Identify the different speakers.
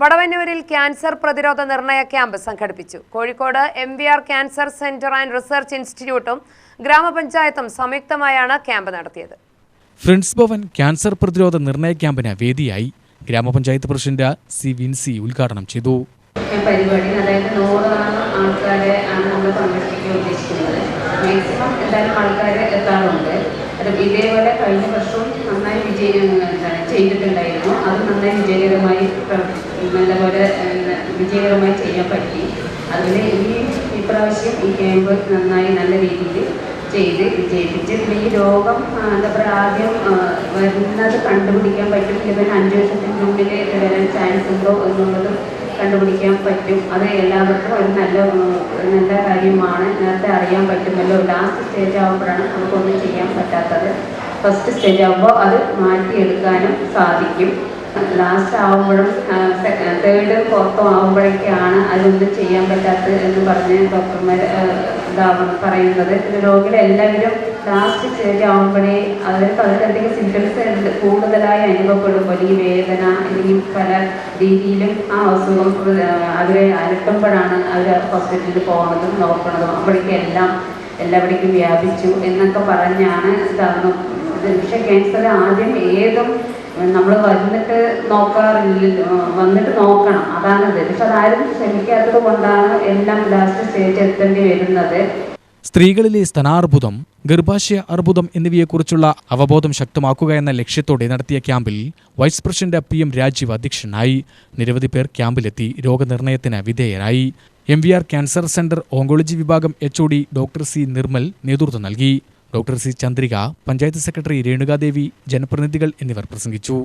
Speaker 1: വടവന്നൂരിൽ cancer പ്രതിരോധ നിർണയ camp സംഘടിപ്പിച്ചു. Kozhikode MVR cancer centre and research ഇൻസ്റ്റിറ്റ്യൂട്ടും ഗ്രാമപഞ്ചായത്തും സംയുക്തമായാണ് ക്യാമ്പ് നടത്തിയത്.
Speaker 2: ഫ്രണ്ട്സ് ഭവൻ ക്യാൻസർ പ്രതിരോധ നിർണയ ക്യാമ്പിന് വേദിയായി. ഗ്രാമപഞ്ചായത്ത് പ്രസിഡന്റ് സി വിൻസി ഉദ്ഘാടനം ചെയ്തു.
Speaker 3: പരിപാടി അതായത് 100 ആൾക്കാരെ ആണ് നമ്മൾ പങ്കെടുപ്പിക്കാൻ ഉദ്ദേശിക്കുന്നത്. മാക്സിമം എന്തായാലും ആൾക്കാരെ എത്താറുണ്ട്. ഇതേപോലെ കഴിഞ്ഞ വർഷവും നന്നായി ചെയ്തിട്ടുണ്ടായിരുന്നു. അത് നന്നായി നല്ലപോലെ വിജയകരമായി ചെയ്യാൻ പറ്റി. അതിന് ഇപ്രാവശ്യം ഈ ക്യാമ്പ് നന്നായി നല്ല രീതിയിൽ ചെയ്ത് വിജയിപ്പിച്ച് ഈ രോഗം എന്താ പറയുക ആദ്യം വരുന്നത് കണ്ടുപിടിക്കാൻ പറ്റും. ഇവൻ 5 വർഷത്തിനുള്ളിൽ വരാൻ ചാൻസ് ഉണ്ടോ എന്നുള്ളത് കണ്ടുപിടിക്കാൻ പറ്റും. അത് എല്ലാവർക്കും ഒരു നല്ല കാര്യമാണ്. നേരത്തെ അറിയാൻ പറ്റുമല്ലോ. ലാസ്റ്റ് സ്റ്റേജ് ആകുമ്പോഴാണ് നമുക്കൊന്നും ചെയ്യാൻ പറ്റാത്തത്. ഫസ്റ്റ് സ്റ്റേജ് ആകുമ്പോൾ അത് മാറ്റിയെടുക്കാനും സാധിക്കും. ലാസ്റ്റ് ആകുമ്പോഴും 3rd 4th ആകുമ്പോഴേക്കാണ് അതൊന്നും ചെയ്യാൻ പറ്റാത്തത് എന്ന് പറഞ്ഞ് ഡോക്ടർമാർ പറയുന്നത്. രോഗികളെല്ലാവരും ലാസ്റ്റ് സ്റ്റേജ് ആകുമ്പോഴേ അവർക്ക് അതിലധികം സിംറ്റംസ് കൂടുതലായി അനുഭവപ്പെടുമ്പോൾ അല്ലെങ്കിൽ വേദന അല്ലെങ്കിൽ പല രീതിയിലും ആ അസുഖം അവരെ അലട്ടുമ്പോഴാണ് അവർ ഹോസ്പിറ്റലിൽ പോകുന്നതും നോക്കുന്നതും. എല്ലാവിടേക്കും വ്യാപിച്ചു എന്നൊക്കെ പറഞ്ഞാണ് ഇതാകുന്നു. പക്ഷേ ക്യാൻസർ ആദ്യം ഏതും നമ്മൾ വന്നിട്ട് നോക്കണം, അതാണിത്. പക്ഷെ അതാരും ശ്രമിക്കാത്തത് കൊണ്ടാണ് എല്ലാം ലാസ്റ്റ് സ്റ്റേജ് എത്തേണ്ടി വരുന്നത്.
Speaker 2: സ്ത്രീകളിലെ സ്തനാർബുദം, ഗർഭാശയ അർബുദം എന്നിവയെക്കുറിച്ചുള്ള അവബോധം ശക്തമാക്കുക എന്ന ലക്ഷ്യത്തോടെ നടത്തിയ ക്യാമ്പിൽ വൈസ് പ്രസിഡന്റ് PM രാജീവ് അധ്യക്ഷനായി. നിരവധി പേർ ക്യാമ്പിലെത്തി രോഗനിർണയത്തിന് വിധേയരായി. MVR ക്യാൻസർ സെന്റർ ഓങ്കോളജി വിഭാഗം HOD ഡോക്ടർ C നിർമ്മൽ നേതൃത്വം നൽകി. Doctor C Chandrika, panchayat secretary Renuka Devi, ജനപ്രതിനിധികൾ എന്നിവർ പ്രസംഗിച്ചു.